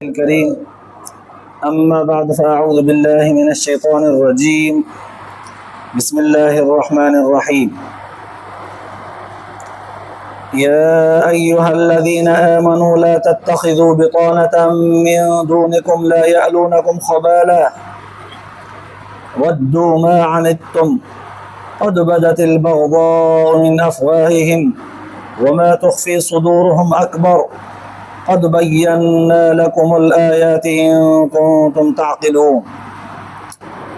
الكريم. أما بعد فأعوذ بالله من الشيطان الرجيم. بسم الله الرحمن الرحيم. يا أيها الذين آمنوا لا تتخذوا بطانة من دونكم لا يألونكم خبالا ودوا ما عنتم قد بدت البغضاء من أفواههم وما تخفي صدورهم أكبر قد بينا لكم الآيات إن كنتم تعقلون.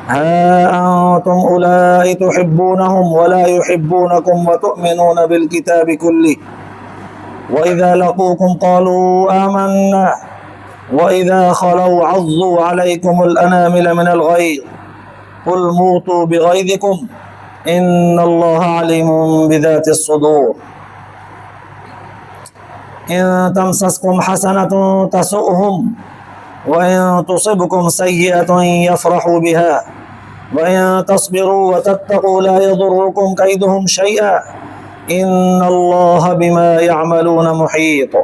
ها أنتم أولئك تحبونهم ولا يحبونكم وتؤمنون بالكتاب كله وإذا لقوكم قالوا آمنا وإذا خلوا عضوا عليكم الأنامل من الغيظ قل موتوا بغيظكم إن الله عليم بذات الصدور. إن تمسسكم حسنة تسؤهم وإن تصبكم سيئة يفرحوا بها وإن تصبروا وتتقوا لا يضركم كيدهم شيئا إن الله بما يعملون محيط.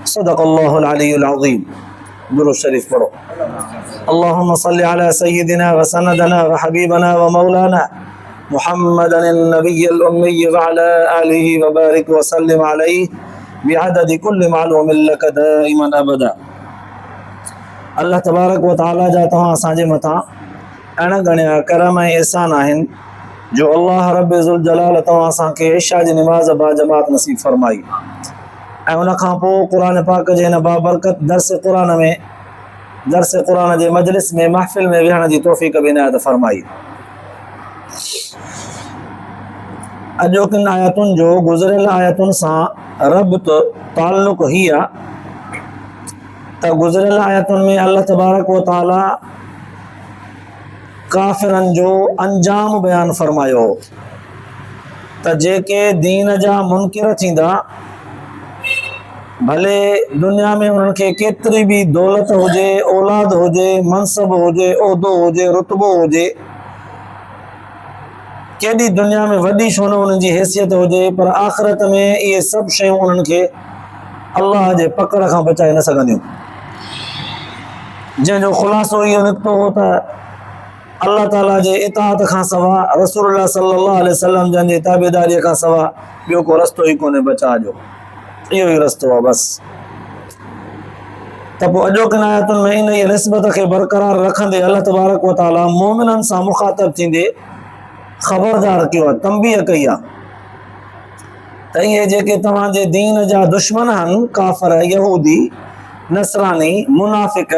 صدق الله العلي العظيم. درود الشريف پڑھو. اللهم صل على سيدنا وسندنا وحبيبنا ومولانا محمد النبي الأمي وعلى آله وبارك وسلم عليه بعدد كل معلوم لك دائما أبدا. अल्लाह तबारक व ताला जा तव्हां असांजे मथां अहिड़ा घणा करम ऐं एहसान आहिनि जो अल्लाह रब ज़ुल जलाल तव्हां असांखे इशा जी निमाज़ बा जमात नसीब फरमाई ऐं उनखां पोइ क़ुरान पाक जे हिन बाबरकत दर्स क़ुरान जे मजलिस में महफ़िल में विहण जी तौफ़ीक़ बि इनायत फरमाई। अॼोकिन आयतुनि जो गुज़िरियल आयतुनि सां रब्त ताल्लुक़ ही आहे त गुज़िरियल आयतुनि में अल्लाह तबारक व ताला काफ़िरनि जो अंजाम बयानु फरमायो त जेके दीन जा मुनकिर थींदा भले दुनिया में उन्हनि खे केतिरी बि दौलत हुजे, औलाद हुजे, मनसब हुजे, उहिदो हुजे, रुतबो हुजे, केॾी दुनिया में वॾी छो न उन्हनि जी हैसियत हुजे, पर आख़िरत में इहे सभु शयूं उन्हनि खे अल्लाह जे पकड़ खां बचाए न सघंदियूं। जंहिंजो ख़ुलासो इहो निकितो हो त अल्लाह ताला जे इताअत खां सवा रसूलुल्लाह सल्लल्लाहु अलैहि वसल्लम जंहिंजी ताबेदारीअ खां सवा ॿियो को रस्तो ई कोन्हे बचा जो, इहो ई रस्तो आहे बसि। त पोइ अॼोकिन आयतुनि में इन ई निस्बत खे बरक़रार रखंदे अल्लाह तबारक व ताला मोमिननि सां मुख़ातब थींदे ख़बरदार कयो आहे, तंबीह कई आहे त इहे जेके तव्हांजे दीन जा दुश्मन आहिनि, काफ़िर, यहूदी, नसरानी, मुनाफ़िक,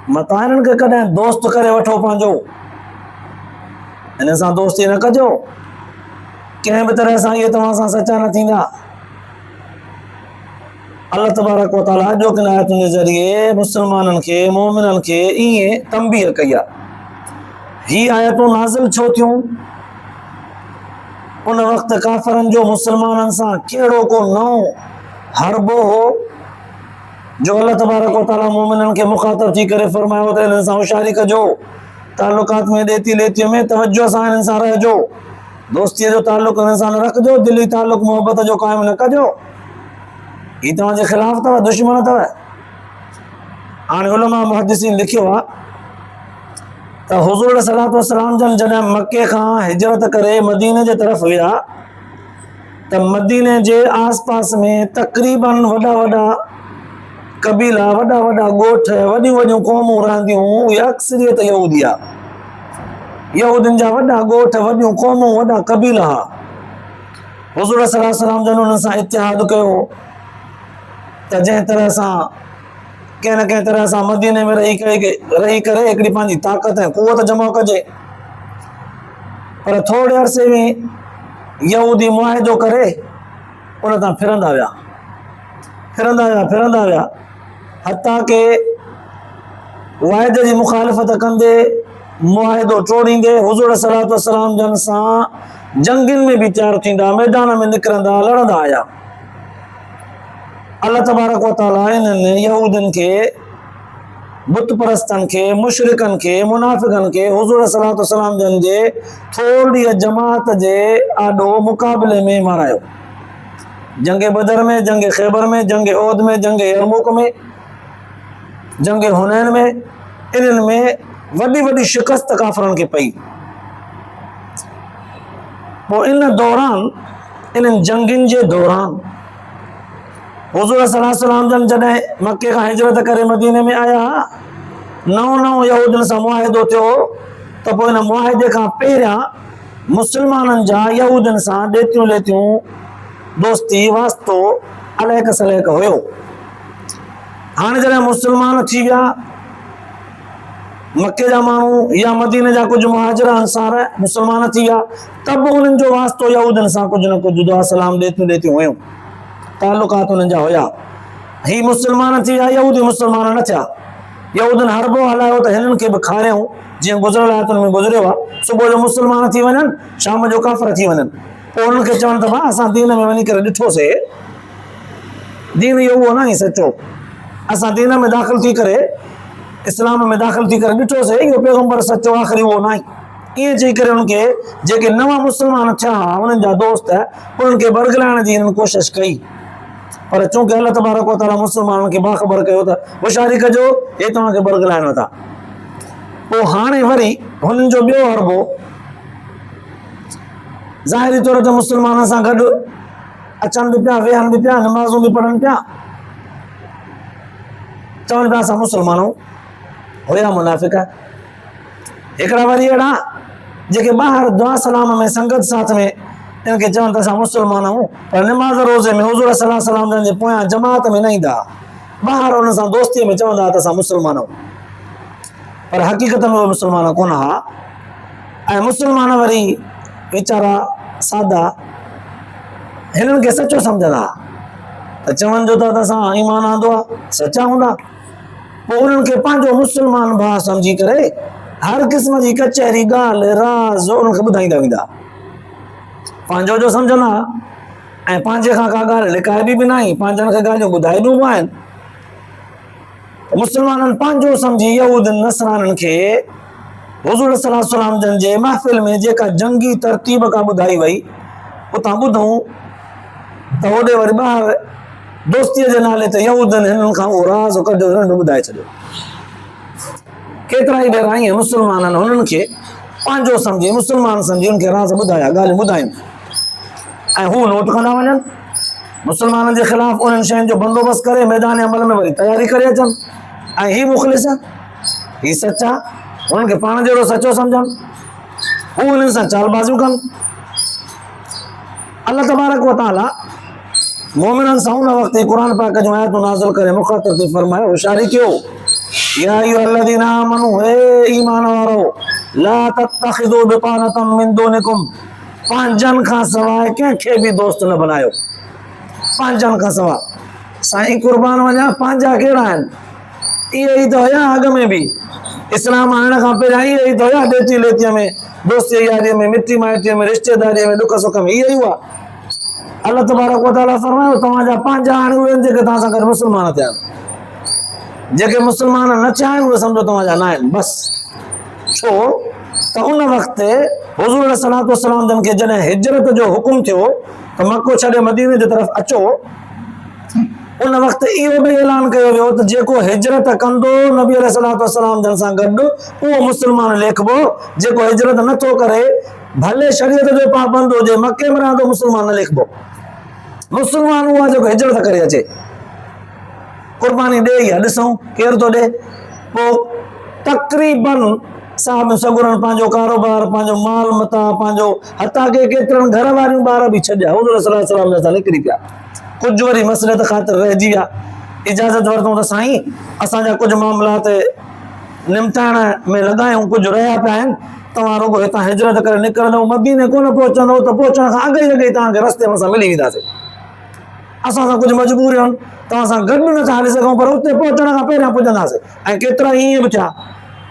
मतां हिननि खे कॾहिं दोस्त करे वठो पंहिंजो, हिन सां दोस्ती न कजो, कंहिं बि तरह सां इहे तव्हां सां सचा न थींदा। अल्लाह तबारक व ताला अॼोकिन आयतुनि जे ज़रिए मुस्लमाननि खे, मोमिननि खे ईअं तंबीह कई आहे। ही आयतूं नाज़िल छो थियूं? उन वक़्तु काफ़िरनि जो मुस्लमाननि सां कहिड़ो को नओं हरबो हो जो अल्लाह तबारक व ताला मोमिननि खे मुख़ातब थी करे फरमायो त हिननि सां होशियारी कजो, तालुकात में ॾेती लेतीअ में तवजो सां हिननि सां रहजो, दोस्तीअ जो तालुक हिननि सां न रखजो, दिली तालुक मोहबत जो क़ाइम न कजो। ही तव्हांजे ख़िलाफ़ अथव, दुश्मन अथव। हाणे उलमा मुहद्दिसीन लिखियो आहे त हुज़ूर सल्लल्लाहु अलैहि वसल्लम जन जॾहिं मके खां हिजरत करे मदीने जे तरफ़ विया त मदीने जे आस पास में तक़रीबन वॾा वॾा कबीला, वॾा वॾा ॻोठ, वॾियूं वॾियूं क़ौमूं रहंदियूं, उहे अक्सरियत यहूदी आहे। यहूदियुनि जा वॾा ॻोठ, वॾियूं क़ौमूं, वॾा कबीला हुआ। हुज़ूर सल्लल्लाहु अलैहि वसल्लम जन उन्हनि सां इतिहाद कयो त जंहिं तरह सां कंहिं न कंहिं तरह सां मदीने में रही करे हिकिड़ी पंहिंजी ताक़त ऐं क़ुवत जमा कजे। पर थोरे अरसे में यहूदी मुआहिदो करे उन तां फिरंदा विया हता के वाइदे जी मुखालिफ़त कंदे, मुआहिदो टोड़ींदे हुज़ूर सल्लल्लाहु अलैहि वसल्लम जन सां जंगियुनि में बि तयारु थींदा, मैदान में निकिरंदा, लड़ंदा आया। अल्लाह तबारक व ताला इन्हनि यहूदियुनि खे, बुत परस्तनि खे, मुशरिकनि खे, मुनाफ़िक़नि खे हुज़ूर सल्लल्लाहु अलैहि वसल्लम जन जे थोड़ी जमात जे आॾो मुक़ाबले में मारायो। जंग बदर में, जंग ख़ैबर में, जंग ओहद में, जंग यरमुक में जंग हुनैन में इन्हनि में वॾी वॾी शिकस्त काफ़रनि खे पई। पोइ इन दौरान, इन्हनि जंगियुनि जे दौरान हुज़ूर सल्लल्लाहु अलैहि वसल्लम जन जॾहिं मके खां हिजरत करे मदीने में आया, नओं यहूदियुनि सां मुआहिदो थियो, त पोइ इन मुआहिदे खां पहिरियां मुस्लमाननि जा यहूदियुनि सां ॾेतियूं लेतियूं, दोस्ती वास्तो अलैक सलैक हुयो। हाणे जॾहिं मुस्लमान थी विया, मके जा माण्हू या मदीने जा कुछ मुहाजिर अंसार मुसलमान थी विया, तब उन्हनि जो वास्तो यहूदियुनि सां कुछ न कुछ दुआ सलाम ॾेतियूं हुयूं, ताल्लुकात उन्हनि जा हुया। ही मुसलमान थी विया, यहूदी मुसलमान न थिया। यहूदियुनि हरबो हलायो त हिननि खे बि खारियूं, जीअं गुज़िरियल आयतुनि में गुज़रियो आहे। सुबुह जो मुसलमान थी वञनि, शाम जो काफ़िर थी वञनि, पोइ उन्हनि खे चवनि त भाउ असां दीन में वञी करे ॾिठोसीं, दीन इहो उहो न ई सचो, असां दीन में दाख़िल थी करे, इस्लाम में दाख़िल थी करे ॾिठोसीं, इहो पैगम्बर सचो आख़िरी उहो न आहे। ईअं चई करे उनखे जेके नवां मुसलमान थिया उन्हनि जा दोस्त, उन्हनि खे बरगलाइण जी हिननि कोशिशि कई, पर चूंकि अल्लाह तबारक व तआला मुसलमाननि खे बाख़बर कयो त होशियारी कजो, हे तव्हांखे बरगलाइनि था। पोइ हाणे वरी हुननि जो ॿियो हरबो ज़ाहिरी तौर ते मुसलमाननि सां गॾु अचनि बि पिया, वेहनि बि पिया, नमाज़ूं बि पढ़नि पिया, चवनि पिया असां मुसलमान आहियूं। हुया मुनाफ़िक हिकिड़ा वरी अहिड़ा जेके ॿाहिरि दुआ सलाम में संगत साथ में इनखे चवनि त असां मुसलमान आहियूं, पर निमाज़ रोज़े में हुज़ूर सल्लल्लाहु अलैहि वसल्लम जे पोयां जमात में न ईंदा, ॿाहिरि हुन सां दोस्तीअ में चवंदा त असां मुसलमान आहियूं, पर हक़ीक़त में उहे मुसलमान कोन हुआ। ऐं मुसलमान वरी वीचारा सादा हिननि खे सचो सम्झंदा त चवनि जो त असां ईमान आंदो आहे, सचा हूंदा। पोइ उन्हनि खे पंहिंजो मुसलमान भाउ सम्झी करे हर क़िस्म जी कचहरी ॻाल्हि राज़ उन्हनि खे ॿुधाईंदा वेंदा, पंहिंजो जो सम्झंदा, ऐं पंहिंजे खां का ॻाल्हि लिकाइबी बि न आहे, पंहिंजनि खे ॻाल्हियूं ॿुधाइबियूं बि आहिनि। मुसलमाननि पंहिंजो सम्झी यहूदियुनि नसराननि खे हुज़ूर सल्लल्लाहु अलैहि वसल्लम जन जे महफ़िल में जेका जंगी तरतीब का ॿुधाई वई, उतां ॿुधूं त होॾे वरी ॿाहिरि दोस्तीअ जे नाले ते यहूदियुनि हिननि खां उहो राज़ कढियो, हिननि ॿुधाए छॾियो। केतिरा ई भेरा ईअं मुसलमाननि हुननि खे पंहिंजो सम्झी, मुसलमान सम्झी उनखे राज़ ॿुधाया, ॻाल्हियूं ॿुधायूं, ऐं हू नोट कंदा वञनि, मुसलमाननि जे ख़िलाफ़ उन्हनि शयुनि जो बंदोबस्तु करे मैदान अमल में वरी तयारी करे अचनि। ऐं ही मुख़लिस, ही सचा, हुननि खे पाण जहिड़ो सचो सम्झनि, हू हुननि सां चालबाज़ियूं कनि। अल्लाह तबारक व तआला मोमिननि सां उन वक़्तु क़ुरान पाक जूं आयतूं नाज़िल करे मुख़ातिब थी फरमायो, होशियारी कयो, या अय्युहल्लज़ीना आमनू, हे ईमान वारो, ला तत्तखिज़ू बितानतम मिन दूनिकुम, पंहिंजनि खां सवाइ कंहिंखे बि दोस्त न बनायो, पंहिंजनि खां सवाइ। साईं कुर्बान वञा, पंहिंजा कहिड़ा आहिनि? इहे ई त हुया अॻ में बि, इस्लाम आणण खां पहिरियां इहे ई त हुया, ॾेती लेतीअ में, दोस्ती यारीअ में, मिटी माइटीअ में, रिश्तेदारीअ में, ॾुख सुख में, इहे ई हुआ। अल्लाह तबारक व तआला फरमायो तव्हांजा पंहिंजा आहिनि उहे जेके तव्हां सां गॾु मुसलमान थिया आहिनि, जेके मुसलमान न थिया आहिनि उहे सम्झो तव्हांजा न आहिनि बसि। छो त उन वक़्तु हुज़ूर सल्लल्लाहु अलैहि वसल्लम जन खे जॾहिं हिजरत जो हुकुम थियो त मको छॾे मदीने जी तरफ़ अचो, उन वक़्तु इहो बि ऐलान कयो वियो त जेको हिजरत कंदो नबी अलैहि वसल्लम जन सां गॾु उहो मुसलमान लेखबो, जेको हिजरत नथो करे भले शरीयत जो पाबंद हुजे, मके में रहंदो, मुसलमान न लेखबो। मुसलमान उहो जेको हिजरत करे अचे, कुर्बानी ॾे या ॾिसूं केरु थो ॾे। पोइ तक़रीबन साहिब सगुरनि पंहिंजो कारोबार, पंहिंजो माल मता, पंहिंजो हथा के केतिरनि घर वारियूं ॿार बि छॾिया, हुज़ूर सल्लल्लाहु अलैहि वसल्लम सां निकिरी पिया। कुझु वरी मसइलत ख़ातिर रहिजी विया, इजाज़त वरितऊं त साईं असांजा कुझु मामलात निमटाइण में लॻायूं, कुझु रहिया पिया आहिनि, तव्हां रुगो हितां हिजरत करे निकिरंदव, मदीने कोन पहुचंदव त पहुचण खां अॻु ई तव्हांखे रस्ते में असां मिली वेंदासीं, असां सां कुझु मजबूरियूं आहिनि, तव्हां सां गॾु नथा हली सघूं, पर उते पहुचण खां पहिरियां पुॼंदासीं। ऐं केतिरा ईअं बि थिया,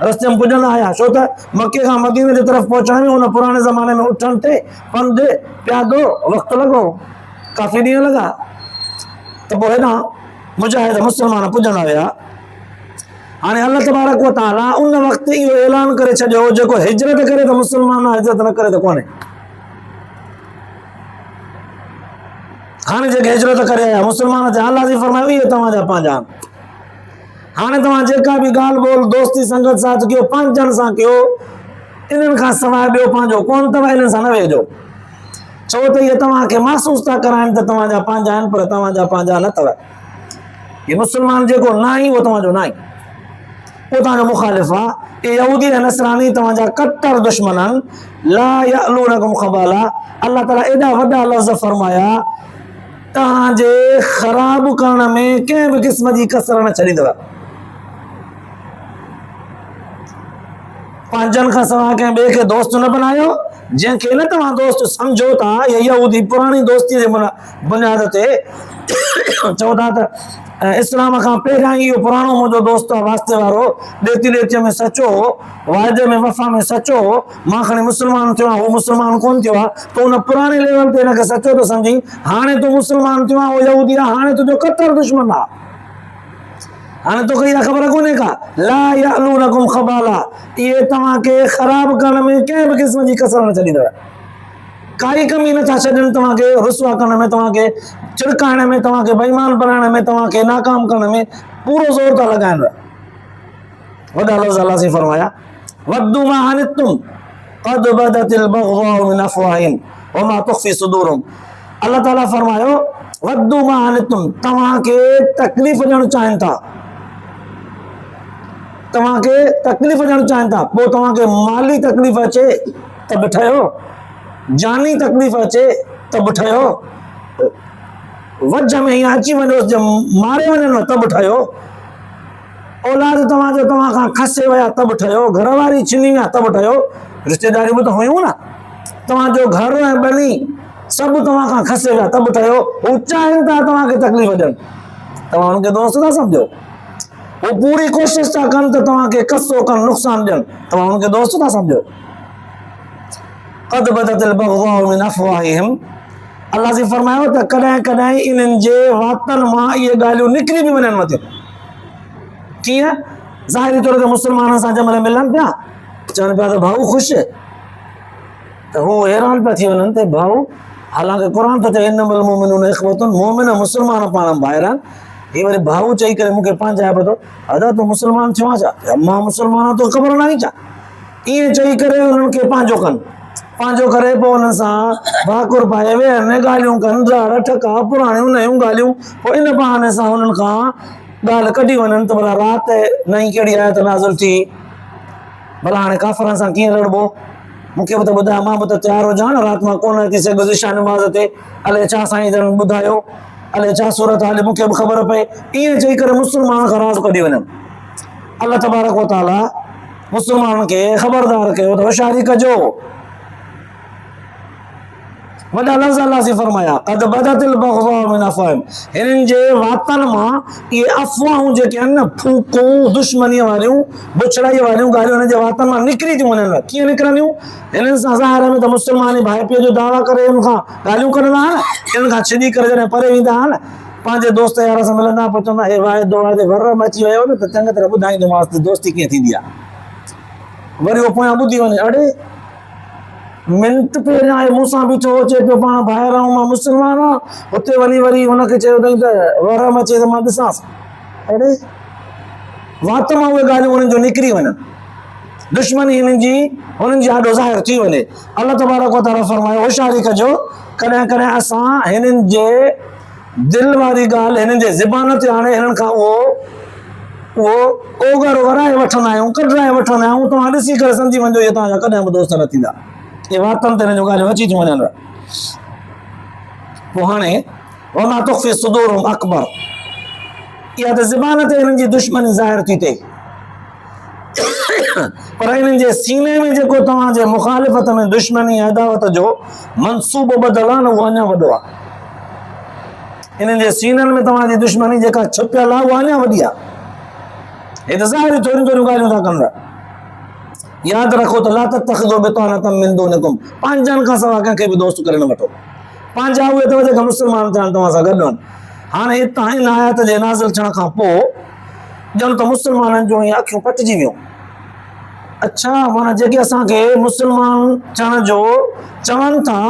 रस्ते में पुॼंदा आया, छो त मके खां मदीने जी तरफ़ पहुचण में उन पुराणे ज़माने में उठण ते पंधु प्यादो वक़्तु लॻो, काफ़ी ॾींहं लॻा, त पोइ हेॾां मुजाहिद मुसलमान पुॼंदा विया। हाणे अल्लाह तबारक व तआला उन वक़्तु इहो ऐलान करे छॾियो, जेको हिजरत करे त मुसलमान, हिजरत न करे त कोन्हे। हाणे जेके हिजरत करे आया मुसलमान थिया, अल्लाह जी फरमायो इहे तव्हांजा पंहिंजा आहिनि। हाणे तव्हां जेका बि ॻाल्हि ॿोल दोस्ती संगत साथ कयो, पंहिंजनि सां कयो, इन्हनि खां सवाइ ॿियो पंहिंजो कोन अथव, इन्हनि सां न वेझो। छो त इहे तव्हांखे महसूस था कराइनि त तव्हांजा पंहिंजा आहिनि, पर तव्हांजा पंहिंजा न अथव। ये मुस्लमान जेको न आहे उहो तव्हांजो न आहे, उहो तव्हांजो मुखालिफ़ आहे। ये यहूदी ऐं नसरानी तव्हांजा कट्टर दुश्मन आहिनि। ला यअलूनकुम ख़बाला, अल्लाह ताला एॾा वॾा लफ़्ज़ फरमाया, तव्हांजे ख़राब करण में कंहिं बि क़िस्म जी कसर न छॾींदव। पंहिंजनि खां सवाइ कंहिं ॿिए खे दोस्त न बनायो। जंहिंखे न तव्हां दोस्त सम्झो था, ये यहूदी पुराणी दोस्ती जे बुनियाद ते चओ था त इस्लाम खां पहिरियां इहो पुराणो मुंहिंजो दोस्त आहे, वास्ते वारो, ॾेती ॾेतीअ में सचो, वाइदे में वफ़ा में सचो, मां खणी मुस्लमान थियो आहियां, उहो मुस्लमान कोन थियो आहे, त उन पुराणे लेवल ते हिनखे सचो थो सम्झी। हाणे तूं मुस्लमान थियो आहे, उहो यहूदी आहे, हाणे तुंहिंजो कट्टर दुश्मन आहे। हाणे तोखे इहा ख़बर कोन्हे का, ला यअलूनकुम ख़बाला, इहे तव्हांखे ख़राब करण में कंहिं बि क़िस्म जी कसर न छॾींदव। काई कमी नथा छॾनि तव्हांखे रुसवा करण में, तव्हांखे छिड़काइण में, तव्हांखे बेईमान बनाइण में, तव्हांखे नाकाम करण में पूरो ज़ोर था लॻाइनि। वॾा लफ़्ज़ अल्लाह से फरमाया, वद्दू मा अनित्तुम क़द बदतिल बग़्ज़ाउ मिन अफ़वाहिहिम वमा तुख़फ़ी सुदूरुहुम। अल्लाह ताला फरमायो, वद्दू मा अनित्तुम, तव्हांखे तकलीफ़ ॾियणु चाहिनि था, तव्हांखे तकलीफ़ ॾियणु चाहिनि था। पोइ तव्हांखे माली तकलीफ़ अचे त बि ठहियो, जानी तकलीफ़ अचे त बि ठहियो, वज में हीअं अची वञो मारे वञनि त बि ठहियो, औलाद तव्हांजो तव्हां खां खसे विया त बि ठहियो, घरवारी छिनी विया त बि ठहियो, रिश्तेदारी बि त हुयूं न, तव्हांजो घर ऐं ॿनी सभु तव्हां खां खसे विया त बि ठहियो। हू चाहिनि था तव्हांखे तकलीफ़ ॾियनि, तव्हां हुनखे दोस्त था सम्झो। वो पूरी कोशिश था कनि त तव्हांखे कसो कनि, नुक़सान ॾियनि, तव्हां हुनखे दोस्त था सम्झो। क़द बदतिल बग़्ज़ाउ मिन अफ़वाहिहिम, अल्लाह से फरमायो त कॾहिं कॾहिं इन्हनि जे वातनि मां इहे ॻाल्हियूं निकिरी बि वञनि मथियूं। कीअं? ज़ाहिरी तौर ते मुस्लमाननि सां जंहिं महिल मिलनि पिया, चवनि पिया त भाऊ ख़ुशि, त हू हैरान पिया थी वञनि त भाऊ, हालांकि क़ुर त चए इन्नमल मुमिनून इख़्वतुन, मोमिन मुस्लमान पाण भाइर आहिनि। हे वरी भाऊ चई करे मूंखे पंहिंजाए पियो, अदा तूं मुस्लमान थियो आहे छा? मां मुस्लमान तो ख़बर न आहे छा? ईअं चई करे उन्हनि खे पंहिंजो कनि, पंहिंजो करे पोइ हुन सां भाकुर पाए वेहनि, ॻाल्हियूं कनि, राड़ ठका पुराणियूं नयूं ॻाल्हियूं, पोइ इन बहाने सां हुननि खां ॻाल्हि कढी वञनि त भला राति नई कहिड़ी आयत नाज़िल थी, भला हाणे काफ़रनि सां कीअं लड़बो, मूंखे बि त ॿुधाए, मां बि त तयारु हुजां न, राति मां कोन थी सघे गुज़िशा नमाज़ ते, अलाए छा साईं जन ॿुधायो, अलाए छा सूरत हाले मूंखे बि ख़बर पए। ईअं चई करे मुस्लमान खां राज़ कढी वञनि। अल्लाह तबारक व तआला मुस्लमान खे ख़बरदार कयो त होशियारी कजो। वॾा लफ़्ज़ अल्लाह से फरमाया, क़द बदतिल बग़्ज़ाउ मिन अफ़वाहिहिम, हिननि जे वातनि मां इहे अफ़वाहूं जेके आहिनि न, फूकूं, दुश्मनीअ वारियूं, बुछड़ाईअ वारियूं ॻाल्हियूं हिननि जे वातनि मां निकिरी थियूं वञनि। कीअं निकिरंदियूं? हिननि सां ज़ाहिर में त मुस्लमान भाई पीउ जो दावा करे हिन खां ॻाल्हियूं कढंदा आहिनि, हिननि खां छिॼी करे जॾहिं परे वेंदा आहिनि, पंहिंजे दोस्त यार सां मिलंदा, पोइ चवंदा हे वाइदो आहे, वर में अची वियो न त चङी तरह ॿुधाईंदोमांसि त दोस्ती कीअं थींदी आहे। वरी उहो पोयां ॿुधी वञे, अड़े मिंट पहिरियां आहे मूंसां बीठो, अचे पियो पाण ॿाहिरि आऊं, मां मुस्लमान आहियां, हुते वरी हुनखे चयो अथई त वर में अचे त मां ॾिसांसि। अड़े वात मां उहे ॻाल्हियूं हुननि जो निकिरी वञनि, दुश्मनी हिननि जी हुननि जी ॾाढो ज़ाहिर थी वञे। अल्लाह तबारक व तआला फरमायो, होशियारी कजो, कॾहिं कॾहिं असां हिननि जे दिलि वारी ॻाल्हि, हिननि जे ज़बान ते हाणे हिननि खां उहो ओगर वराए वठंदा आहियूं, कढाए वठंदा आहियूं, तव्हां ॾिसी करे सम्झी वञो इहे तव्हांजा कॾहिं बि दोस्त न थींदा। ये वातनि ते हिननि जूं ॻाल्हियूं अची थियूं वञनि। पोइ हाणे वमा तुख़फ़ी सुदूरुहुम अकबर, इहा त ज़बान ते हिननि जी दुश्मनी ज़ाहिर थी थिए, पर हिननि जे सीने में जेको तव्हांजे मुखालिफ़त में दुश्मनी अदावत जो मनसूबो ॿधल आहे न, उहो अञा वॾो आहे। हिननि जे सीननि में तव्हांजी दुश्मनी जेका छुपियल आहे, उहा अञा वॾी आहे। हे त ज़ाहिर थोरियूं थोरियूं ॻाल्हियूं था कनि। यादि रखो त ला तत्तख़िज़ू बितानतम मिन दूनिकुम, पंहिंजनि खां सवाइ कंहिंखे बि दोस्त करे न वठो। पंहिंजा उहे अथव जेका मुस्लमान थियनि तव्हां सां गॾु आहिनि। हाणे हितां हिन आयत जे नाज़िल थियण खां पोइ ॼण त मुस्लमाननि जूं इहे अखियूं पटिजी वियूं। अच्छा, माना जेके असांखे मुस्लमान थियण जो चवनि था,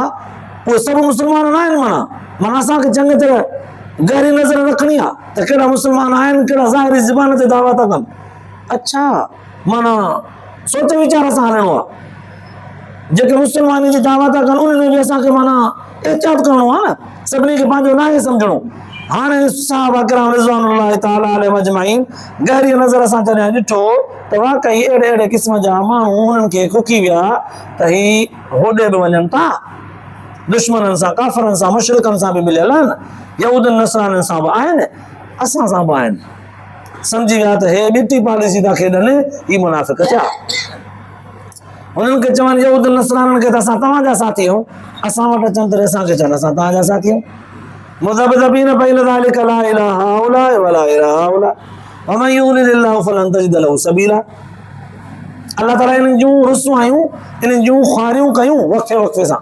उहे सभु मुस्लमान न आहिनि। माना असांखे चङी तरह गहरी नज़र रखनी आहे त कहिड़ा मुस्लमान आहिनि, कहिड़ा ज़ाहिरी ज़बान ते दावा था कनि। अच्छा, माना सोच वीचार सां हलणो आहे। जेके मुस्लमानी जी दावा था कनि उन्हनि में बि असांखे माना एहतियात करणो आहे न, सभिनी खे पंहिंजो नाहे सम्झणो। हाणे सहाबा किराम रिज़वानुल्लाहि तआला अलैहिम अजमईन गहरी नज़र सां जॾहिं ॾिठो त वाकई अहिड़े अहिड़े क़िस्म जा माण्हू हुननि खे खुकी विया त ही होॾे बि वञनि था, दुश्मननि सां, काफ़रनि सां, मुशरिकनि सां बि मिलियल आहिनि, यहूदनि नसराननि सां बि आहिनि, असां सां बि आहिनि। सम्झी विया त हे ॿिटी पॉलिसी था खेॾनि, ही मुनाफ़िक़ थिया। हुननि खे चवनि यहूदनि नसराननि खे त असां तव्हांजा साथी आहियूं, असां वटि अचनि त असांखे चवनि असां तव्हांजा साथी आहियूं। मुज़ब्ज़बीन बैन ज़ालिक ला इलाहा हाउलाए वला इलाहा हाउलाए वमन युरिदिल्लाहु फलन तजिद लहू सबीला। अल्लाह ताला इन्हनि जूं रुसवायूं, इन्हनि जूं ख़्वारियूं कयूं वक़्फ़े वक़्फ़े सां।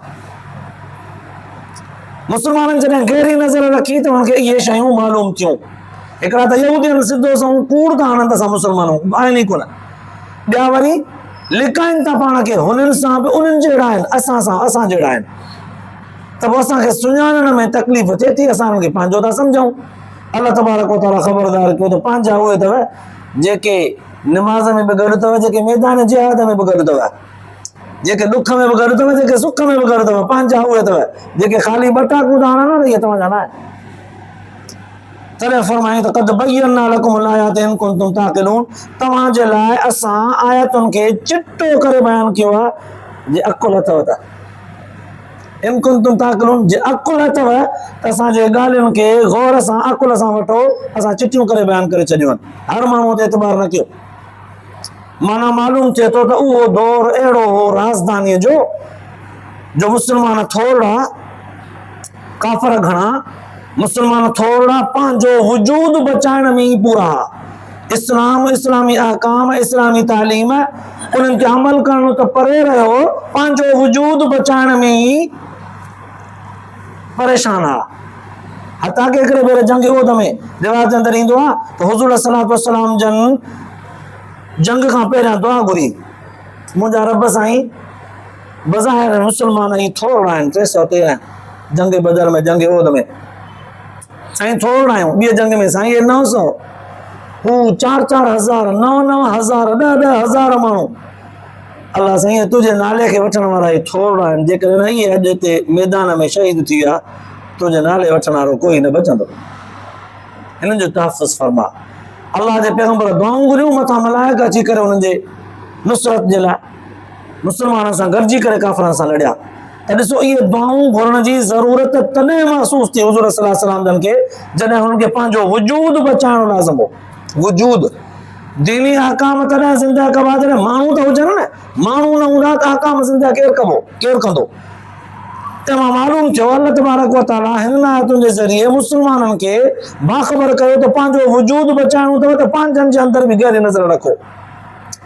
मुस्लमाननि जॾहिं गहरी नज़र रखी त हुननि खे इहे शयूं मालूम थियूं। हिकिड़ा त यहूदियुनि सिधो सऊं कूड़ था हणनि असां मुस्लमानूं आहिनि ई कोन, ॿिया वरी लिकाइनि था पाण खे हुननि सां बि उन्हनि जहिड़ा आहिनि, असां सां असां जहिड़ा आहिनि। त पोइ असांखे सुञाणण में तकलीफ़ थिए थी, असां हुनखे पंहिंजो था सम्झूं। अल्लाह तबारक व तआला ख़बरदार कयो त पंहिंजा उहे अथव जेके निमाज़ में बि गॾु अथव, जेके मैदान जिहाद में बि गॾु अथव, जेके ॾुख में बि गॾु अथव, जेके सुख में बि गॾु अथव, पंहिंजा उहे अथव। जेके ख़ाली ॿटा कूदा हणनि इहे तव्हांजा न आहिनि। तॾहिं फरमायूं त क़द बय्यना लकुमुल आयाति इन कुंतुम ताक़िलून, तव्हांजे लाइ असां आयतुनि खे चिटो करे बयानु कयो आहे जे अकुल अथव त। इन कुंतुम ताक़िलून, जे अकुल अथव त असांजे ॻाल्हियुनि खे गौर सां अकुल सां वठो, असां चिटियूं करे बयानु करे छॾियूं आहिनि, हर माण्हू ते एतबार न कयो। माना मालूम थिए थो त उहो दौर अहिड़ो हो राजधानीअ जो मुस्लमान थोड़ा, काफ़र घणा, मुस्लमान थोड़ा, पंहिंजो वजूद बचाइण में ई पूरा। इस्लाम, इस्लामी अहकाम, इस्लामी तालीम उन्हनि खे अमल करणो त परे रहियो, पंहिंजो वजूद बचाइण में ई परेशान आहे। हता के हिकिड़े भेरे जंग उहद में रिवायत अंदरि ईंदो आहे त हुज़ूर सल्लल्लाहु अलैहि वसल्लम जंग खां पहिरियां दुआ घुरी, मुंहिंजा रब साईं बज़ाहिर मुस्लमान ई थोड़ा आहिनि, 313 आहिनि जंग बदर में, जंग उहद में साईं थोड़ा आहियूं, ॿिए जंग में साईं 900, हू 4-4 हज़ार, 9-9 हज़ार, 10-10 हज़ार माण्हू। अल्लाह साईं तुंहिंजे नाले खे वठण वारा ई थोड़ा आहिनि, जेकॾहिं इहे अॼु हिते मैदान में शहीद थी विया, तुंहिंजे नाले वठण वारो कोई न बचंदो। हिननि जो तहफ़ुज़ फरमा। अल्लाह जे पैगंबर दुआऊं घुरियूं, मथां मलाइक अची करे हुननि जे नुसरत जे लाइ मुस्लमाननि सां गॾिजी करे काफ़रनि सां लड़िया। त ॾिसो इहे दुआऊं घुरण जी ज़रूरत तॾहिं महसूस थी हुज़ूर सल्लल्लाहु अलैहि वसल्लम खे जॾहिं हुननि खे पंहिंजो वजूद बचाइणो लाज़िम हो। वजूद दीनी अहकाम तॾहिं ज़िंदा कबा जॾहिं माण्हू त हुजनि न, माण्हू न हूंदा त अहकाम ज़िंदा केरु कबो, केरु कंदो। तमामु मालूम थियो अल्लाह तबारक व तआला हिन आयतुनि जे ज़रिए मुस्लमाननि खे बाख़बर कयो त पंहिंजो वजूद बचाइणो अथव त पंहिंजनि जे अंदरि बि गहरी नज़र रखो,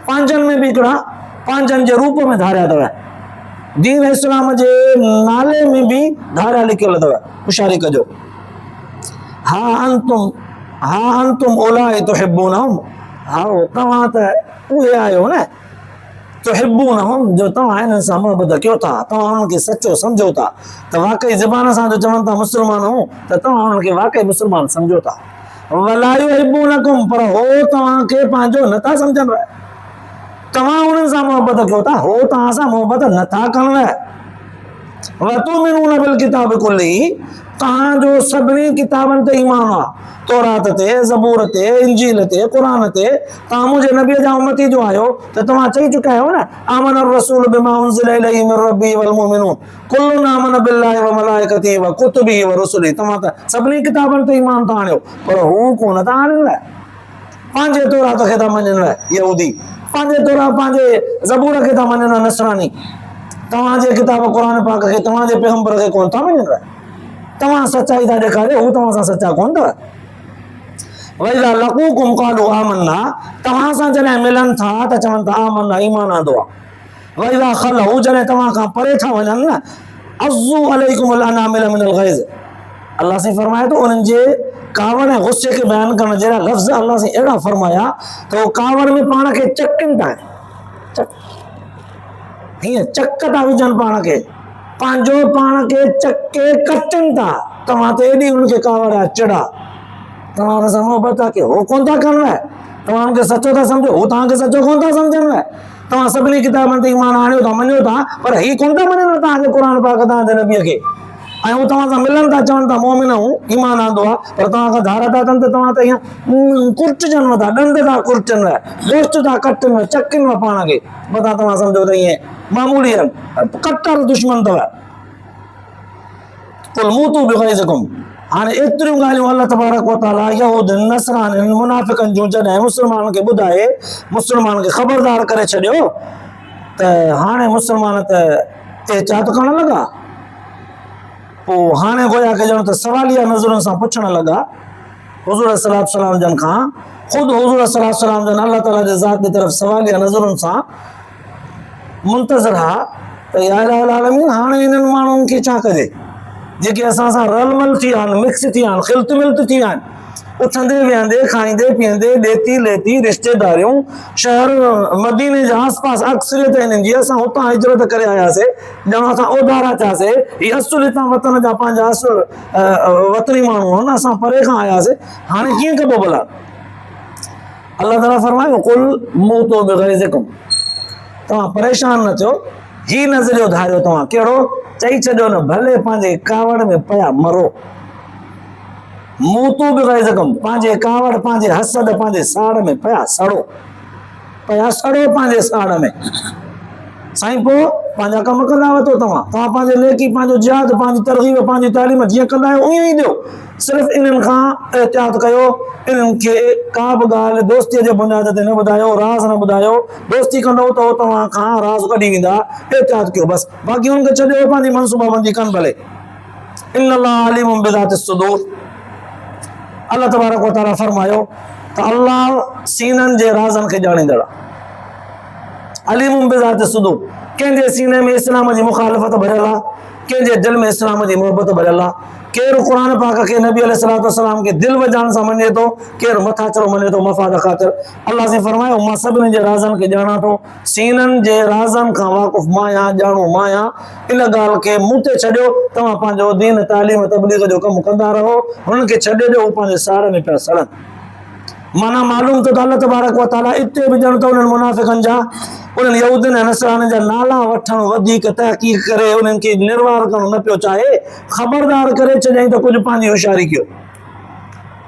पंहिंजनि में बि हिकिड़ा पंहिंजनि जे रूप में धारिया अथव, दीन इस्लाम जे नाले में बि धारिया लिखियल अथव, होशियारी कजो। हा अंतुम उलाए तुहिब्बूनहुम, हा तव्हां त उहे आहियो न, तुहिब्बूनहुम जो तव्हां हिननि सां मोहबत कयो था, तव्हां हुननि खे सचो सम्झो था, त वाकई ज़बान सां जो चवनि था मुस्लमान हूं त तव्हां हुननि खे वाकई मुस्लमान सम्झो था। वला युहिब्बूनकुम, पर हो तव्हांखे पंहिंजो नथा सम्झनि, तव्हां हुननि सां मोहबत कयो था, हो तव्हां सां मोहबत नथा कनि। वतुमिनून बिल किताब कुल्लिही, तव्हांजो सभिनी किताबनि ते ईमान आहे, तौरात ते, ज़बूर ते, इंजील ते, क़ुरान ते। तव्हां मुंहिंजे नबीअ जा उम्मती जो आहियो त तव्हां चई चुका आहियो न, आमन रसूल बिमा उनज़िल इलैहि मिन रब्बिही वल मुमिनून कुल्लुन आमन बिल्लाहि व मलाइकतिही व कुतुबिही व रुसुलिही। तव्हां त सभिनी किताबनि ते ईमान था आणियो, पर हू कोन था आणनि, पंहिंजे तौरात खे था मञनि यहूदी, पंहिंजे तौरात पंहिंजे ज़बूर खे था मञनि नसरानी, तव्हांजे किताब क़ुरान पाक खे, तव्हांजे पैगंबर खे कोन था मञनि। तव्हां सचाई था ॾेखारियो, हू तव्हां सां सचा कोन अथव। वइज़ा लक़ूकुम क़ालू आमन्ना, तव्हां सां जॾहिं मिलनि था त चवनि था आमन्ना, ईमान आंदो आहे। वइज़ा ख़लऊ, जॾहिं तव्हां खां परे था वञनि न, अज़्ज़ू अलैकुमुल अनामिल मिनल ग़ैज़, अल्लाह साईं फरमाए थो उन्हनि जे कावड़ ऐं गुस्से खे बयानु करण जहिड़ा लफ़्ज़ अल्लाह साईं अहिड़ा फरमाया त उहो कावड़ में पाण खे चकनि था, हीअं चक था विझनि पाण खे, पंहिंजो पाण खे चके कटनि था। तव्हां ते एॾी हुनखे कावड़ आहे चिड़ा तव्हां हुन सां मोहबत आहे की हो कोन था कनि लाइ तव्हां हुनखे सचो था सम्झो हू तव्हांखे सचो कोन था सम्झनि लाइ तव्हां सभिनी किताबनि ते ईमान आणियो था मञो था पर हीअ कोन था मञनि तव्हांखे क़ुर पाक तव्हांजे नबीअ खे ऐं हू तव्हां सां मिलनि था चवनि था मोमिन हूं ईमान आंदो आहे पर तव्हां खां धारा था कनि त तव्हां त हीअं कुर्चजनि था ॾंद था कुर्चनि लाइ दोस्त था कटनि चकिनि पाण खे मथां तव्हां सम्झो त ईअं मामूली कट्टर दुश्मन अथव कुल मूतू बिग़ैज़िकुम हाणे एतिरियूं ॻाल्हियूं अल्लाह तबारक व तआला यहूद नसरानी मुनाफ़िक़नि जूं जॾहिं मुस्लमाननि खे ॿुधाए मुस्लमाननि खे ख़बरदार करे छॾियो त हाणे मुस्लमान त एहतियात करणु लॻा पोइ हाणे गोया के ॼण त सवालिया नज़रुनि सां पुछण लॻा हुज़ूर सलात सलाम जन खां ख़ुदि हुज़ूर सलात सलाम जन अल्लाह ताला जे ज़ात जी तरफ़ सवालिया नज़रुनि सां मुंतज़र हा त या इलाहुल आलमीन हाणे इन्हनि माण्हुनि खे छा कजे जेके असां सां रलमल थी विया आहिनि मिक्स थी विया आहिनि खिल्त मिल्त थी विया आहिनि उथंदे वेहंदे खाईंदे पीअंदे ॾेती लेती रिश्तेदारियूं शहर मदीने जे आस पास अक्सरियत हिननि जी असां हुतां हिजरत करे आयासीं ॼण असां ओधारा थियासीं हीअ असुल हितां वतन जा पंहिंजा असुल वतनी माण्हू आहिनि असां परे खां आयासीं हाणे कीअं कबो भला अल्लाह ताला फरमायो कुल मूतो बिग़ैज़िकुम तव्हां परेशान न थियो ही नज़रियो धारियो तव्हां कहिड़ो चई छॾियो न भले पंहिंजे कावड़ में पिया मरो मूतू बिग़ैज़िकुम पंहिंजे कावड़ पंहिंजे हसद पंहिंजे साड़ में पिया सड़ो पंहिंजे साड़ में साईं पोइ पंहिंजा कम कंदा वठो तव्हां पंहिंजे नेकी पंहिंजो जिहाद पंहिंजी तरग़ीब पंहिंजी तालीम जीअं कंदा आहियो उअं ई ॾियो सिर्फ़ु इन्हनि खां एहतियात कयो इन्हनि खे का बि ॻाल्हि दोस्तीअ जे बुनियाद ते न ॿुधायो राज़ न ॿुधायो दोस्ती कंदो त तव्हां खां राज़ कढी वेंदा एहतियात कयो बसि बाक़ी हुनखे छॾियो पंहिंजी मनसूबाबंदी कनि भले इन्नल्लाह अलीमुम बिज़ाति सुदूर अल्लाह तबारक व तआला फरमायो त अल्लाह सीननि जे राज़नि खे ॼाणींदड़ अलीमुम बिज़ाति सुदूर कंहिंजे सीने में इस्लाम जी मुखालफ़त भरियल आहे कंहिंजे दिल में इस्लाम जी मोहबत भरियल आहे केरु क़ुर पाक खे नबी अलैहिस्सलाम खे दिलि वॼाइण सां मञे थो केरु मथाचरो मञे थो मफ़ाद ख़ातिर अल्लाह से फरमायो मां सभिनी जे राज़नि खे ॼाणा थो सीननि जे राज़नि खां वाक़ुफ़ मां आहियां ॼाणो मां आहियां इन ॻाल्हि खे मूं ते छॾियो तव्हां पंहिंजो दीन तालीम तबलीग जो कमु कंदा रहो हुननि खे छॾे ॾियो हू पंहिंजे साड़ में पिया सड़नि माना मालूम तो अल्लाह तबारक व तआला इते बि ॼण त उन्हनि मुनाफ़िक़नि जा उन्हनि यहूदियुनि ऐं नसराननि जा नाला वठणु वधीक तहक़ीक़ करे उन्हनि खे निर्वार करणु न पियो चाहे ख़बरदार करे छॾियईं त कुझु पंहिंजी होशियारी कयो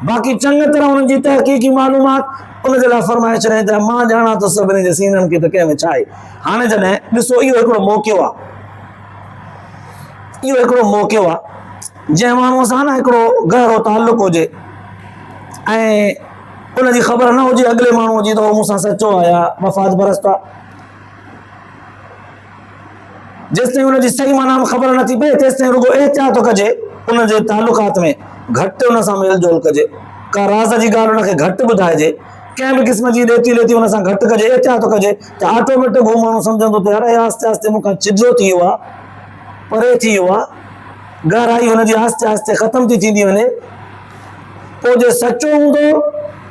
बाक़ी चङी तरह उन्हनि जी तहक़ीक़ी मालूमात उनजे लाइ फरमाए छॾियईं त मां ॼाणा थो सभिनी जे सीननि खे त कंहिं में छा आहे हाणे जॾहिं ॾिसो इहो हिकिड़ो मौक़ियो आहे जंहिं माण्हूअ सां न हिकिड़ो गहरो ताल्लुक़ हुजे ऐं उनजी ख़बर न हुजे अॻिले माण्हूअ जी त उहो मूंसां सचो आहे या मफ़ाद परस्त आहे जेसिताईं उनजी सही माना में ख़बर नथी पए तेसिताईं रुगो एहतियात कजे उनजे तालुकात में घटि उन सां मेल जोल कजे का राज़ जी ॻाल्हि उनखे घटि ॿुधाइजे कंहिं बि क़िस्म जी ॾेती लेती उन सां घटि कजे एहतियात कजे त ऑटोमेटिक हू माण्हू सम्झंदो त अरे आस्ते आस्ते मूंखां छिजो थी वियो आहे परे थी वियो आहे गहराई हुनजी आस्ते आस्ते ख़तम थी थींदी वञे पोइ जे सचो हूंदो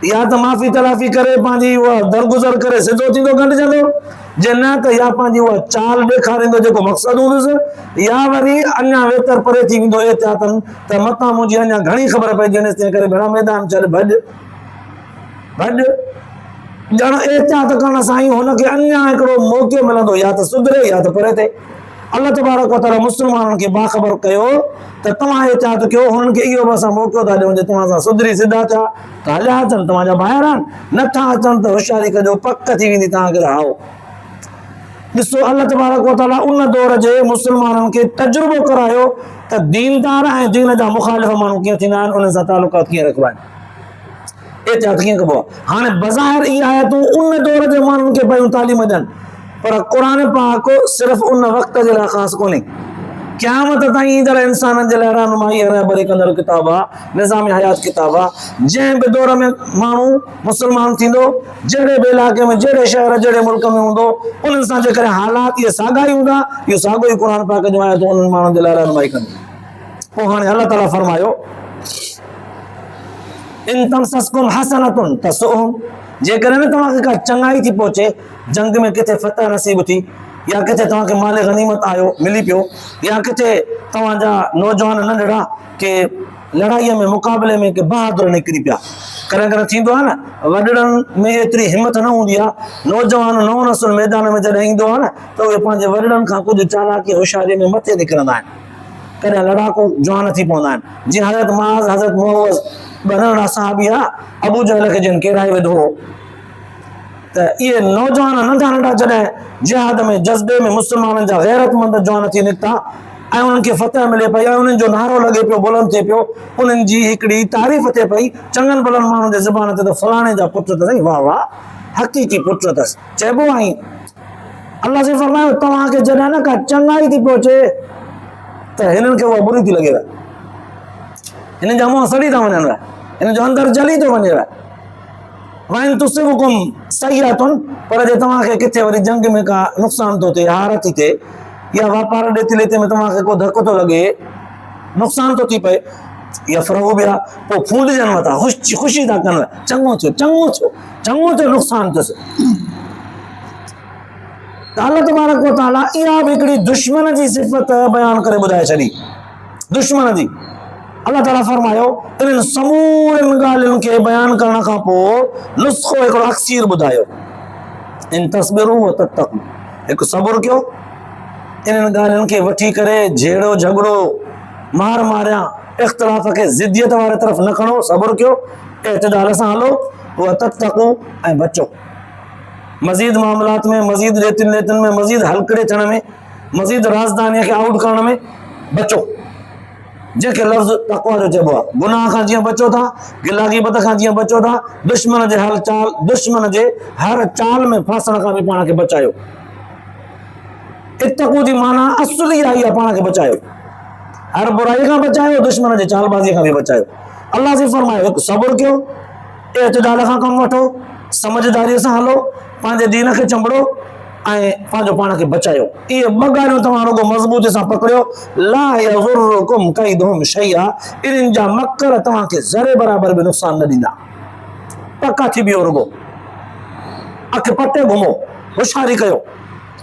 या त माफ़ी तलाफ़ी करे पंहिंजी उहा दरगुज़र करे सिधो थींदो गंढजंदो जे न त या पंहिंजी उहा चाल ॾेखारींदो जेको मक़सदु हूंदुसि या वरी अञा वेतर परे थी वेंदो एहतियातनि त मतां मुंहिंजी अञा घणी ख़बर पइजी वञे तंहिं करे भेण मैदान चल भॼ ॼण एहतियात करण सां ई हुनखे अञा हिकिड़ो मौक़ो मिलंदो या त सुधरे या त परे थिए अल्लाह तबारक व तआला मुस्लमाननि खे बाख़बर कयो त तव्हां एहतियात कयो हुननि खे इहो बि असां मौक़ो था ॾियूं जे तव्हां सां सुधरी सिधा थिया त हलिया अचनि तव्हांजा ॿाहिरि आहिनि नथा अचनि त होशियारी कजो पक थी वेंदी तव्हांखे हाओ ॾिसो अल्लाह तबारक व तआला उन दौर जे मुस्लमाननि खे तजुर्बो करायो त दीनदार ऐं दीन जा मुखालिफ़ माण्हू कीअं थींदा आहिनि उन्हनि सां तालुकात कीअं रखिबा आहिनि एहतियात कीअं कबो आहे हाणे बज़ाहिर इहे आयतूं उन दौर जे माण्हुनि खे पयूं तालीम ॾियनि पर क़ुर पाक सिर्फ़ु उन वक़्त जे लाइ ख़ासि कोन्हे क़यामत ताईं ईंदड़ इंसाननि जे लाइ रहनुमाई रहबरी कंदड़ किताब आहे निज़ामी हयात किताब आहे जंहिं बि दौर में माण्हू मुस्लमान थींदो जहिड़े बि इलाइक़े में जहिड़े शहर जहिड़े मुल्क में हूंदो उन्हनि सां जेकॾहिं हालात इहे साॻा ई हूंदा इहो साॻियो ई क़ुर पाक जो आयतूं उन्हनि माण्हुनि जे लाइ रहनुमाई कंदी पोइ हाणे अल्लाह ताला फरमायो इन तमसस्कुम हसनतुन तसुहुम जेकॾहिं न तव्हांखे का चङाई थी पहुचे जंग में किथे फतह नसीब थी या किथे तव्हांखे माल गनीमत आयो मिली पियो, या किथे तव्हांजा नौजवान नंढड़ा के लड़ाईअ में मुक़ाबले में के बहादुर निकिरी पिया। कॾहिं कॾहिं थींदो आहे न वॾड़नि में एतिरी हिमत न हूंदी आहे, नौजवान नओं नसुल मैदान में जॾहिं ईंदो आहे न त उहे पंहिंजे वॾड़नि खां कुझु चालाकी होशियारीअ में मथे निकिरंदा आहिनि, कॾहिं लड़ाको जवान थी पवंदा आहिनि। जीअं हज़रत मुआज़ हज़रत मुअव्वज़ बनणा साहबी आहे, अबू जहल खे जिन किराए विधो हो, त इहे नौजवान नंढा नंढा जॾहिं जिहाद में जज़्बे में मुस्लमाननि जा गैरतमंद जवान थी निकिता ऐं उन्हनि खे फतह मिले पई ऐं उन्हनि जो नारो लॻे पियो, बुलंद थिए पियो, उन्हनि जी हिकिड़ी तारीफ़ थिए पई चङनि भलनि माण्हुनि जे ज़बान ते, त फलाणे जा पुट अथई, वाह वाह हक़ीक़ी पुट अथसि। चइबो आई अल्लाह से फरमायो तव्हांखे जॾहिं न का चङाई थी पहुचे त हिननि खे उहा बुरी थी लॻेव, हिननि जा मुंहं सड़ी था वञनि, हिन जो अंदरि जली थो वञेव। वाइन तुसिबकुम सय्यतुन, पर जे तव्हांखे किथे वरी जंग में का नुक़सान थो थिए, हार थी थिए, या वापार ॾेती लेते में तव्हांखे को धकु थो लॻे, नुक़सान थो थी पए, या फरहू बिया पोइ फूंडजनि मथां ख़ुशी था कनि, चङो थियो चङो थियो चङो थियो, नुक़सान अथसि। त अल्लाह तबारक व तआला इहा बि हिकिड़ी दुश्मन जी सिफ़त बयानु करे ॿुधाए छॾी, दुश्मन जी। अल्लाह ताला फरमायो इन्हनि समूरनि ॻाल्हियुनि खे बयानु करण खां पोइ नुस्ख़ो हिकिड़ो अक्सीर ॿुधायो, इन तस्बिरू व तत्तक़ू, हिकु सबुरु कयो, इन्हनि ॻाल्हियुनि खे वठी करे झेड़ो झगड़ो मार मारिया इख़्तिलाफ़ खे ज़िद्दियत वारे तरफ़ न खणो, सबुरु कयो, एतदाल सां हलो, व तत्तक़ू ऐं बचो मज़ीद मामलात में, मज़ीद रेतिन लेतिन में, मज़ीद हलकड़े थियण में, मज़ीद राजधानीअ खे आउट करण में बचो, जंहिंखे लफ़्ज़ तक़वा जो चइबो आहे। गुनाह खां जीअं बचो था, गिलागीबत खां जीअं बचो था, दुश्मन जे हर चाल में फासण खां बि पाण खे बचायो। इत्तक़ू जी माना असली आई आहे, पाण खे बचायो, हर बुराई खां बचायो, दुश्मन जे चालबाज़ी खां बि बचायो। अल्लाह से फरमायो हिकु सबुरु कयो, एतदाल खां कमु वठो, समझदारीअ सां हलो, पंहिंजे दीन खे चंबड़ो ऐं पंहिंजो पाण खे बचायो। इहे ॿ ॻाल्हियूं तव्हां रुगो मज़बूती सां पकड़ियो, ला यज़ुर्रुकुम कैदुहुम शैया, इन्हनि जा मकर तव्हांखे ज़रे बराबर बि नुक़सान न ॾींदा, पका थी बिहो, रुगो अखि पटे घुमो, होशियारी कयो।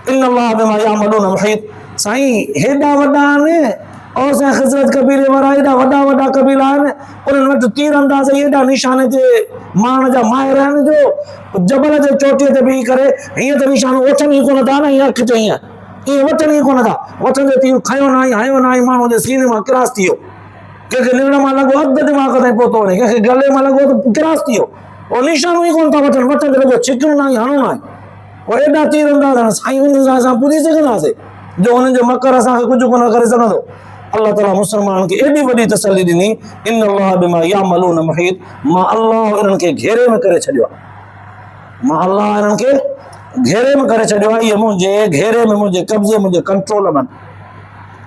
इन्नल्लाह बिमा यामलून मुहीत, साईं हेॾा वॾा आहिनि और साईं ख़िज़रत कबीले वारा हेॾा वॾा वॾा कबीला आहिनि, उन्हनि वटि तीर अंदाज़ हेॾा निशाने ते मारण जा माहिर आहिनि जो जबल जे चोटीअ ते बीही करे हीअं त निशानो वठनि ई कोन था न, हीअं अखि चई ईअं वठनि ई कोन था, वठंदे तीर खयो न आई हयो न आई, माण्हू जे सीने मां क्रॉस थी वियो, कंहिंखे लिंगड़ मां लॻो अधु दिमाग़ ताईं पहुतो वञे, कंहिंखे गले मां लॻो त क्रॉस थी वियो, उहो निशानो ई कोन था वठनि, वठंदे लॻो छिकणो न आई हणो न आई, उहे एॾा तीर अंदाज़ आहिनि। साईं उन सां असां पुॼी सघंदासीं जो हुननि जो मकर असांखे कुझु कोन करे सघंदो। अल्लाह ताला मुसलमाननि खे एॾी वॾी तसल्ली ॾिनी, इन्नल्लाह बिमा यामलून मुहीत, मां अल्लाह इन्हनि खे घेरे में करे छॾियो आहे, मां अल्लाह इन्हनि खे घेरे में करे छॾियो आहे, इहे मुंहिंजे घेरे में, मुंहिंजे कब्ज़े, मुंहिंजे कंट्रोल में।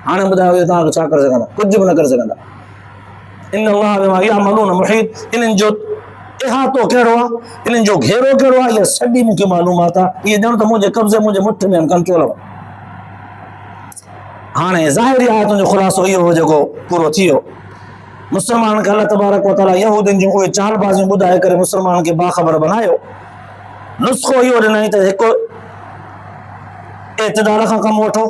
हाणे ॿुधायो इहे तव्हांखे छा करे सघंदा, कुझु बि न करे सघंदा। इन्नल्लाह बिमा यामलून मुहीत, इन्हनि जो इहातो कहिड़ो आहे, इन्हनि जो घेरो कहिड़ो आहे, इहा सॼी मूंखे मालूमात आहे, इहे ॼण त मुंहिंजे कब्ज़े, मुंहिंजे मुठ में आहिनि, कंट्रोल में। हाणे ज़ाहिरी आयतुनि जो ख़ुलासो इहो हो जेको पूरो थी वियो। मुस्लमान खे अल्लाह तबारक व तआला यहूदियुनि जूं उहे चालबाज़ियूं ॿुधाए करे मुस्लमान खे बाख़बर बनायो। नुस्ख़ो इहो ॾिनई त हिकु एतदाल खां कमु वठो,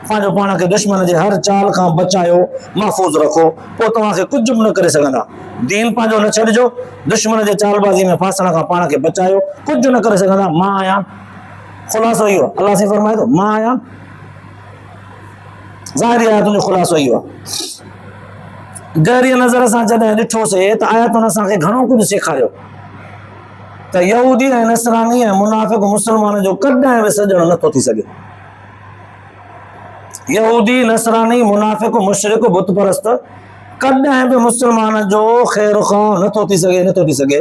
पंहिंजो पाण खे दुश्मन जे हर चाल खां बचायो, महफ़ूज़ रखो, पोइ तव्हांखे कुझु बि न करे सघंदा। दीन पंहिंजो न छॾिजो, दुश्मन जे चालबाज़ी में फासण खां पाण खे बचायो, कुझु न करे सघंदा। मां आहियां, ख़ुलासो इहो अल्लाह से फरमाए थो, मां आहियां। ज़ाहिरी आयतुनि जो ख़ुलासो इहो आहे। गहरीअ नज़र सां जॾहिं ॾिठोसीं त आयतुनि असांखे घणो कुझु सेखारियो त यहूदी ऐं नसरानी ऐं मुनाफ़िक़ मुस्लमान जो कॾहिं बि सॼणो नथो थी सघे। यहूदी, नसरानी, मुनाफ़िक़, मुशरिक, बुत परस्त कॾहिं बि मुस्लमान जो ख़ैर ख़्वाह नथो थी सघे, नथो थी सघे।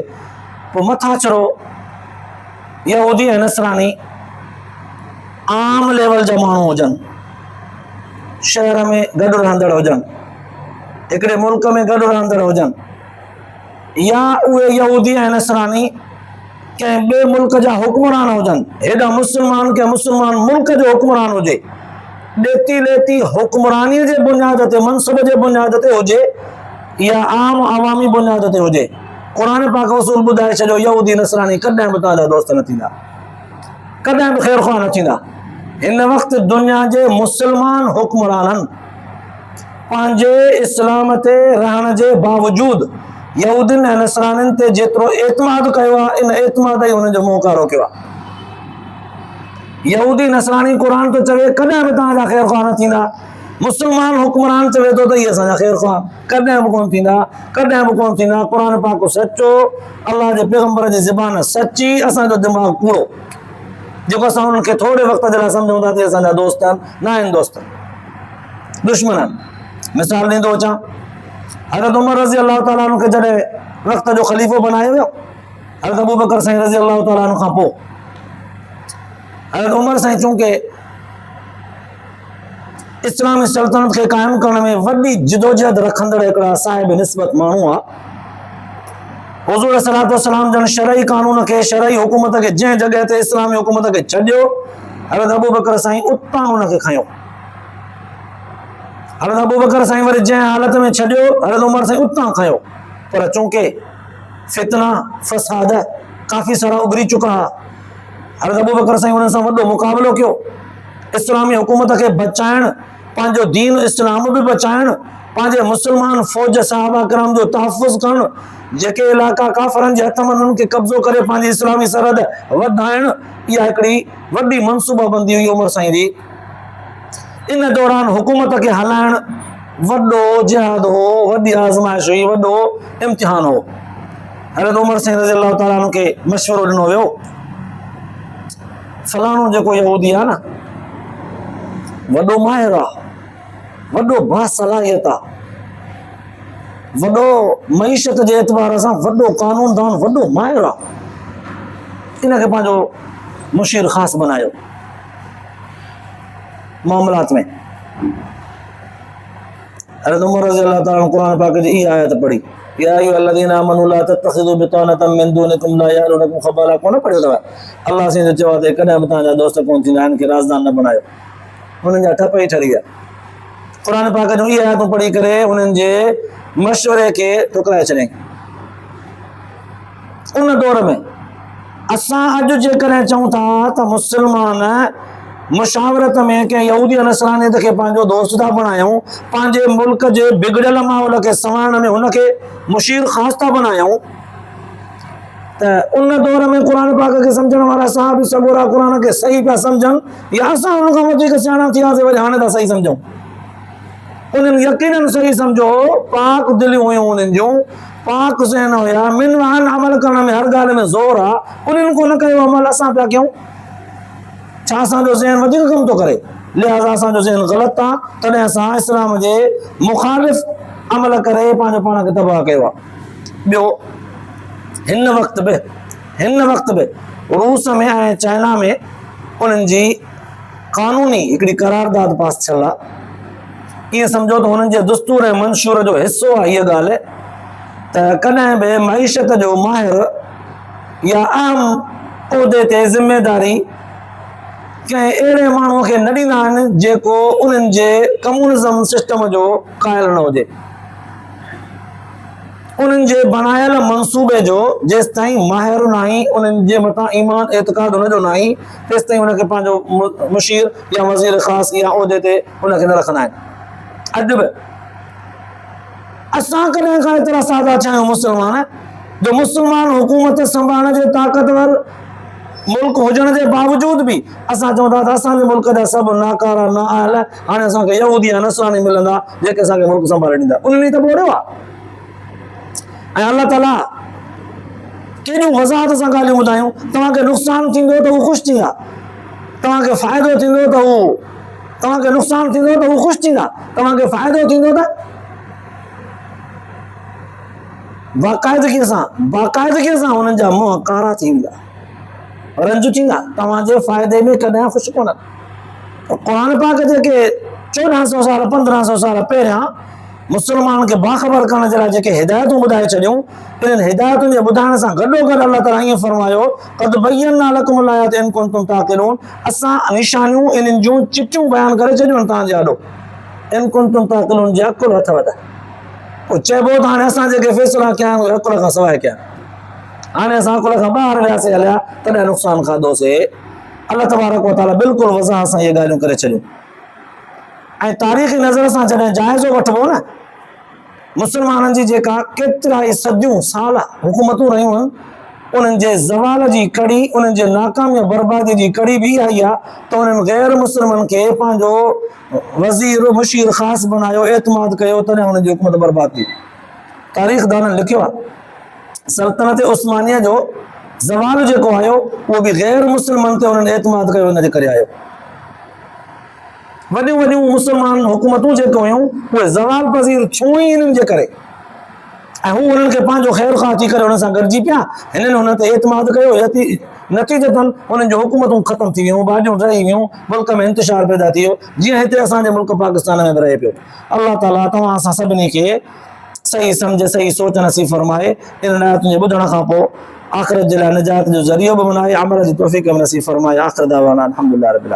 पोइ मथा छड़ो यहूदी ऐं नसरानी आम लेवल जा माण्हू हुजनि, शहर में गॾु रहंदड़ हुजनि, हिकिड़े मुल्क में गॾु रहंदड़ हुजनि, या उहे यहूदी ऐं नसरानी कंहिं ॿिए मुल्क जा हुक्मरान हुजनि, हेॾा मुस्लमान के मुस्लमान मुल्क जो हुक्मरान हुजे, ॾेती लेती हुक्मरानी जे बुनियाद ते, मनसब जे बुनियाद ते हुजे, या आम अवामी बुनियाद ते हुजे, क़ुरान पाक उसूल ॿुधाए छॾियो, यहूदी नसरानी कॾहिं बि तव्हांजा दोस्त न थींदा, कॾहिं बि ख़ैर ख़्वाह न थींदा। इन वक्त दुनिया के मुसलमान हुक्मरानन पांजे इस्लाम ते रहण जे बावजूद यहूदिन ऐं नसरानिन ते जेतिरो एतमाद कयो आहे, इन एतमाद ई हुननि जो मोहकारो कयो आहे। यहूदी नसरानी कुरान तो चवे कॾहिं बि तव्हांजा ख़ैर ख़्वाह न थींदा, मुसलमान हुक्मरान चवे थो त इहे असांजा ख़ैर ख़्वाह कॾहिं बि कोन थींदा, कॾहिं बि कोन थींदा। क़ुरान पाक सचो, अल्लाह जे पैगंबर जी ज़बान सची, असांजो दिमाग़ कूड़ो, जेको असां हुननि खे थोरे वक़्त जे लाइ सम्झूं था त असांजा दोस्त आहिनि, न आहिनि दोस्त, दुश्मन आहिनि। मिसाल ॾींदो अचां, हज़रत उमर रज़ी अल्लाह ताला अन्हु खे जॾहिं वक़्त जो ख़लीफ़ो बनायो वियो, हज़रत अबू बकर साईं रज़ी अल्लाह ताला अन्हु खां पोइ हज़रत उमर साईं चूंकि इस्लामी सल्तनत के कायम करण में वॾी जिदोजहद रखंदड़ हिकिड़ा साहिब निस्बत माण्हू आहे। हुज़ूर सल्लल्लाहु अलैहि वसल्लम जन शरई कानून के, शरई हुकूमत के जंहिं जॻह ते इस्लामी हुकूमत के छॾियो, हज़रत अबू बकर साईं उतां हुनखे खयो। हज़रत अबू बकर साईं वरी जंहिं हालत में छॾियो, हज़रत उमर साईं उतां खयो। पर चूंकि फितना फसाद काफ़ी सारा उभरी चुका, हज़रत अबू बकर साईं हुननि सां वॾो मुक़ाबिलो कयो। इस्लामी हुकूमत के बचाइण, पंहिंजो दीन इस्लाम भी बचाइण, पंहिंजे मुसलमान फ़ौज सहाबा किराम जो तहफ़ुज़ करण, जेके इलाइक़ा काफ़रनि जे हथ में उन्हनि खे कब्ज़ो करे पंहिंजी इस्लामी सरहद वधाइण, इहा हिकिड़ी वॾी मनसूबाबंदी हुई उमर साईं जी। इन दौरान हुकूमत के हलाइण वॾो जिहाद हो, वॾी आज़माइश हुई, वॾो इम्तिहान हो। हज़रत उमर साईं रज़ी अल्लाह ताला अन्हु खे मशवरो ॾिनो वियो, फलाणो जेको यहूदी आहे न, वॾो माहिर आहे, वॾो बासलाहियत आहे, वॾो मईशत जे एतबार सां वॾो कानूनदान, वॾो माहिर आहे, इन खे पंहिंजो मुशीर ख़ासि बनायो मामलात में। हज़रत उमर रज़ी अल्लाह ताला कुरान पाक जी इहा आयत पढ़ी, या अय्युहल्लज़ीना आमनू ला तत्तखिज़ू बितानतम मिन दूनिकुम ला यालूनकुम ख़बाला, कोन पढ़ियो अथव? अल्लाह साईं जो चयो आहे त कॾहिं बि तव्हांजा दोस्त कोन थींदा, हिन खे राज़दान न बणायो, हुननि जा ठप ई ठरी विया। क़ुरान पाक जूं इहे आयतूं पढ़ी करे हुननि जे मशवरे खे ठुकराए छॾियईं। उन दौर में असां अॼु जेकॾहिं चऊं था त मुसलमान मुशावरत में कंहिं यहूदी नसरानियत खे पंहिंजो दोस्त था बणायूं, पंहिंजे मुल्क जे बिगड़ियल माहौल खे संवारण में हुनखे मुशीर ख़ासि था बणायूं, त उन दौर में क़ुरान पाक के सम्झण वारा साहब सगोरा क़ुरान के सही पिया सम्झनि, या असां हुन खां वधीक सियाणा थियासीं वरी हाणे था सही सम्झूं। उन्हनि यकीनन सही सम्झो, पाक दिलियूं हुयूं उन्हनि जूं, पाक ज़हन हुया, मिन वाहन अमल करण में हर ॻाल्हि में ज़ोर आहे, उन्हनि कोन कयो अमल, असां पिया कयूं। छा असांजो ज़हन वधीक कमु थो करे, लिहाज़ा असांजो ज़हन ग़लति आहे, तॾहिं असां इस्लाम जे मुखालिफ़ अमल करे पंहिंजो पाण खे तबाह कयो आहे। ॿियो, हिन वक़्त बि रूस में ऐं चाइना में उन्हनि जी क़ानूनी हिकिड़ी करारदाद पास थियल आहे। ईअं सम्झो त हुननि जे दस्तूर ऐं मंशूर जो हिसो आहे इहा ॻाल्हि, त कॾहिं बि मईशत जो माहिर या अहम उहिदे ते ज़िम्मेदारी कंहिं अहिड़े माण्हूअ खे न ॾींदा आहिनि जेको उन्हनि जे कम्यूनिज़म सिस्टम जो क़ाइल न हुजे। उन्हनि जे बणायल मनसूबे जो जेसि ताईं माहिर नाहीं, उन्हनि जे मथां ईमान एतिक़ाद हुनजो नाहीं, तेसि ताईं हुनखे पंहिंजो मुशीर या वज़ीर ख़ासि या उहिदे ते हुनखे न रखंदा आहिनि। अॼु बि असां कॾहिं खां एतिरा सादा थिया आहियूं मुसलमान, जो मुसलमान हुकूमत संभालण जे ताक़तवर मुल्क हुजण जे बावजूद भी असां चऊं था त असांजे मुल्क जा सभु नाकारा न आयल, हाणे असांखे यहूदी या नसरानी मिलंदा जेके असांखे मुल्क संभाले ॾींदा। उन्हनि त ॿोड़ियो आहे। ऐं अल्लाह ताला केॾियूं वज़ाहत सां ॻाल्हियूं ॿुधायूं, तव्हांखे नुक़सानु थींदो त हू ख़ुशि थींदा, तव्हांखे फ़ाइदो थींदो त हू, तव्हांखे नुक़सानु थींदो त हू ख़ुशि थींदा, तव्हांखे फ़ाइदो थींदो त बाक़ाइदगीअ सां हुननि जा मुंहं कारा थी वेंदा, रंज थींदा, तव्हांजे फ़ाइदे में कॾहिं ख़ुशि कोन। क़ुरान पाक जेके 1400 साल 1500 साल पहिरियां मुसलमान खे बाख़बर करण जे लाइ जेके हिदायतूं ॿुधाए छॾियूं, इन्हनि हिदायतुनि जे ॿुधाइण सां गॾोगॾु अल्लाह ताला ईअं फरमायो, क़द बय्यना लकुमुल आयात इन कुंतुम ताक़िलून, असां निशानियूं इन्हनि जूं चिटियूं बयानु करे छॾियूं तव्हांजे आॾो, इन कुंतुम ताक़िलून जे अकुल अथव त। पोइ चइबो त हाणे असां जेके फ़ैसिला कया आहियूं अकुल खां सवाइ कया, हाणे असां अकुल खां ॿाहिरि वियासीं हलिया तॾहिं नुक़सानु खाधोसीं। अल्लाह तबारक व तआला बिल्कुलु वज़ाह सां इहे ॻाल्हियूं करे छॾियूं। ऐं तारीख़ी नज़र सां जॾहिं जाइज़ो वठिबो न, मुस्लमाननि जी जेका केतिरा ई सदियूं साल हुकूमतूं रहियूं आहिनि, उन्हनि जे ज़वाल जी कड़ी, उन्हनि जे नाकामी बर्बादी जी कड़ी बि आई आहे त उन्हनि गैर मुस्लिमनि खे पंहिंजो वज़ीर मुशीर ख़ासि बणायो, एतमाद कयो, तॾहिं हुननि जी हुकूमत बर्बाद थी। तारीख़ दाननि लिखियो आहे सल्तनत उस्मानिया जो ज़वाल जेको आयो उहो बि गैर मुस्लिमनि ते उन्हनि एतमाद कयो, हिन जे करे आयो। वॾियूं वॾियूं मुस्लमान हुकूमतूं जेके हुयूं उहे ज़वाल पज़ीर थियूं ई हिननि जे करे, ऐं हू उन्हनि खे पंहिंजो ख़ैर ख़्वाह थी करे हुन सां गॾिजी पिया, हिननि हुन ते एतमाद कयो, नतीजतन हुननि जूं हुकूमतूं ख़तमु थी वियूं, भाॼियूं रही वियूं, मुल्क में इंतिशार पैदा थी वियो, जीअं हिते असांजे मुल्क पाकिस्तान में रहे पियो। अल्लाह ताला तव्हां असां सभिनी खे सही सम्झ, सही सोच नसीब फरमाए, इन आयतुनि जे ॿुधण खां पोइ आख़िरत जे लाइ निजात जो ज़रियो बि बणाए, अमल जी तौफ़ीक़ नसीब फरमाए। आख़िर दावाना अल्हम्दुलिल्लाह रब्बिल आलमीन।